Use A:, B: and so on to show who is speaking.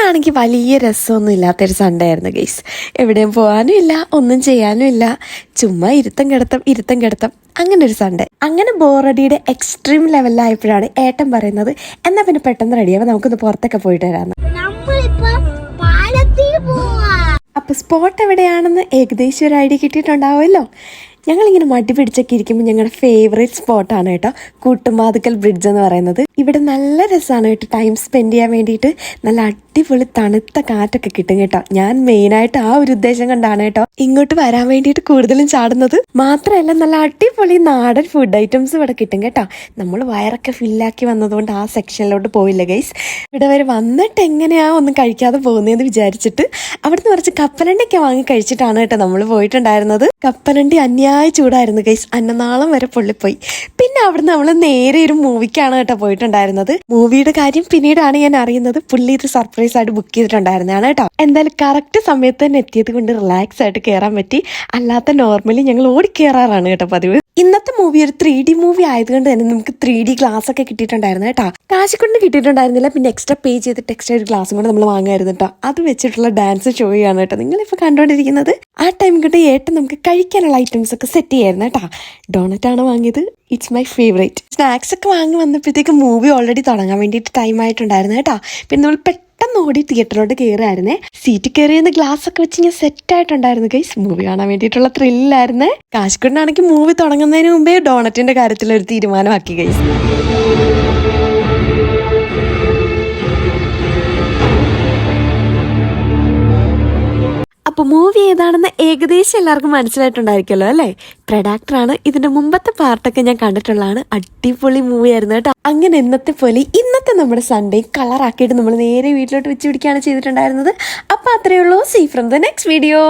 A: ഇന്നാണെങ്കിൽ വലിയ രസമൊന്നും ഇല്ലാത്തൊരു സൺഡേ ആയിരുന്നു ഗൈസ്. എവിടെയും പോകാനും ഇല്ല, ഒന്നും ചെയ്യാനും ഇല്ല, ചുമ്മാ ഇരുത്തം കിടത്തം അങ്ങനെ ഒരു സൺഡേ. അങ്ങനെ ബോറടിയുടെ എക്സ്ട്രീം ലെവലിലായപ്പോഴാണ് ഏട്ടൻ പറയുന്നത്, എന്നാൽ പിന്നെ പെട്ടെന്ന് റെഡിയാവാം, നമുക്കൊന്ന് പുറത്തൊക്കെ പോയിട്ട് വരാമെന്ന്. അപ്പൊ സ്പോട്ട് എവിടെയാണെന്ന് ഏകദേശം ഒരു ഐഡിയ കിട്ടിയിട്ടുണ്ടാവുമല്ലോ. ഞങ്ങളിങ്ങനെ മടി പിടിച്ചൊക്കെ ഇരിക്കുമ്പോൾ ഞങ്ങളുടെ ഫേവറേറ്റ് സ്പോട്ടാണ് കേട്ടോ കൂട്ടുമാതുക്കൽ ബ്രിഡ്ജ് എന്ന് പറയുന്നത്. ഇവിടെ നല്ല രസമാണ് കേട്ടോ ടൈം സ്പെൻഡ് ചെയ്യാൻ വേണ്ടിയിട്ട്. നല്ല അടിപൊളി തണുത്ത കാറ്റൊക്കെ കിട്ടും കേട്ടോ. ഞാൻ മെയിനായിട്ട് ആ ഒരു ഉദ്ദേശം കണ്ടാണ് കേട്ടോ ഇങ്ങോട്ട് വരാൻ വേണ്ടിയിട്ട് കൂടുതലും ചാടുന്നത്. മാത്രമല്ല നല്ല അടിപൊളി നാടൻ ഫുഡ് ഐറ്റംസ് ഇവിടെ കിട്ടും കേട്ടോ. നമ്മൾ വയറൊക്കെ ഫില്ലാക്കി വന്നതുകൊണ്ട് ആ സെക്ഷനിലോട്ട് പോയില്ല ഗൈസ്. ഇവിടെ വരെ വന്നിട്ട് എങ്ങനെയാ ഒന്നും കഴിക്കാതെ പോകുന്നതെന്ന് വിചാരിച്ചിട്ട് അവിടുന്ന് കുറച്ച് കപ്പലണ്ടിയൊക്കെ വാങ്ങി കഴിച്ചിട്ടാണ് കേട്ടോ നമ്മൾ പോയിട്ടുണ്ടായിരുന്നത്. കപ്പലണ്ടി ചൂടായിരുന്നു ഗൈസ്, അന്നനാളം വരെ പൊള്ളിപ്പോയി. പിന്നെ അവിടുന്ന് നമ്മൾ നേരെ ഒരു മൂവിക്കാണ് കേട്ടോ പോയിട്ടുണ്ടായിരുന്നത്. മൂവിയുടെ കാര്യം പിന്നീടാണ് ഞാൻ അറിയുന്നത്. പുള്ളി ഇത് സർപ്രൈസ് ആയിട്ട് ബുക്ക് ചെയ്തിട്ടുണ്ടായിരുന്നതാണ് കേട്ടോ. എന്തായാലും കറക്റ്റ് സമയത്ത് തന്നെ എത്തിയത് കൊണ്ട് റിലാക്സ് ആയിട്ട് കയറാൻ പറ്റി. അല്ലാത്ത നോർമലി ഞങ്ങൾ ഓടി കയറാറാണ് കേട്ടോ പതിവ്. ഇന്നത്തെ മൂവി ഒരു 3D മൂവി ആയതുകൊണ്ട് തന്നെ നമുക്ക് 3D ഗ്ലാസ് ഒക്കെ കിട്ടിയിട്ടുണ്ടായിരുന്നു കേട്ടോ. കാശ് കൊണ്ട് കിട്ടിയിട്ടുണ്ടായിരുന്നില്ല, പിന്നെ എക്സ്ട്രാ പേ ചെയ്തിട്ട് എക്സ്ട്രാ ഒരു ഗ്ലാസും കൂടെ നമ്മൾ വാങ്ങായിരുന്നു കേട്ടോ. അത് വെച്ചിട്ടുള്ള ഡാൻസ് ഷോ ആണ് കേട്ടോ നിങ്ങളിപ്പോൾ കണ്ടുകൊണ്ടിരിക്കുന്നത്. ആ ടൈം കൊണ്ട് ഏട്ടൻ നമുക്ക് കഴിക്കാനുള്ള ഐറ്റംസ് ഒക്കെ സെറ്റ് ചെയ്യായിരുന്നു കേട്ടോ. ഡോണറ്റ് ആണ് വാങ്ങിയത്, ഇറ്റ്സ് മൈ ഫേവറേറ്റ്. സ്നാക്സ് ഒക്കെ വാങ്ങി വന്നപ്പോഴത്തേക്ക് മൂവി ഓൾറെഡി തുടങ്ങാൻ വേണ്ടിയിട്ട് ടൈം ആയിട്ടുണ്ടായിരുന്നു കേട്ടോ. പിന്നെ നമ്മൾ പെട്ടെന്ന് ഓടി തിയേറ്ററിലോട്ട് കയറുമായിരുന്നേ. സീറ്റ് കയറിയെന്ന് ഗ്ലാസ് ഒക്കെ വെച്ച് ഞാൻ സെറ്റ് ആയിട്ടുണ്ടായിരുന്നു ഗൈസ്. മൂവി കാണാൻ വേണ്ടിയിട്ടുള്ള ത്രില്ലായിരുന്നേ. കാശിക്കൊണ്ടാണെങ്കിൽ മൂവി തുടങ്ങുന്നതിന് മുമ്പേ ഡോണറ്റിന്റെ കാര്യത്തിൽ ഒരു തീരുമാനമാക്കി ഗൈസ്. അപ്പോൾ മൂവി ഏതാണെന്ന് ഏകദേശം എല്ലാവർക്കും മനസ്സിലായിട്ടുണ്ടായിരിക്കുമല്ലോ അല്ലേ. പ്രൊഡാക്ടറാണ്. ഇതിന്റെ മുമ്പത്തെ പാർട്ടൊക്കെ ഞാൻ കണ്ടിട്ടുള്ളതാണ്. അടിപൊളി മൂവി ആയിരുന്നു കേട്ടോ. അങ്ങനെ ഇന്നത്തെ നമ്മുടെ സൺഡേ കളറാക്കിയിട്ട് നമ്മൾ നേരെ വീട്ടിലോട്ട് വെച്ച് പിടിക്കുകയാണ് ചെയ്തിട്ടുണ്ടായിരുന്നത്. അപ്പോൾ അത്രയേ ഉള്ളൂ. See from the next video.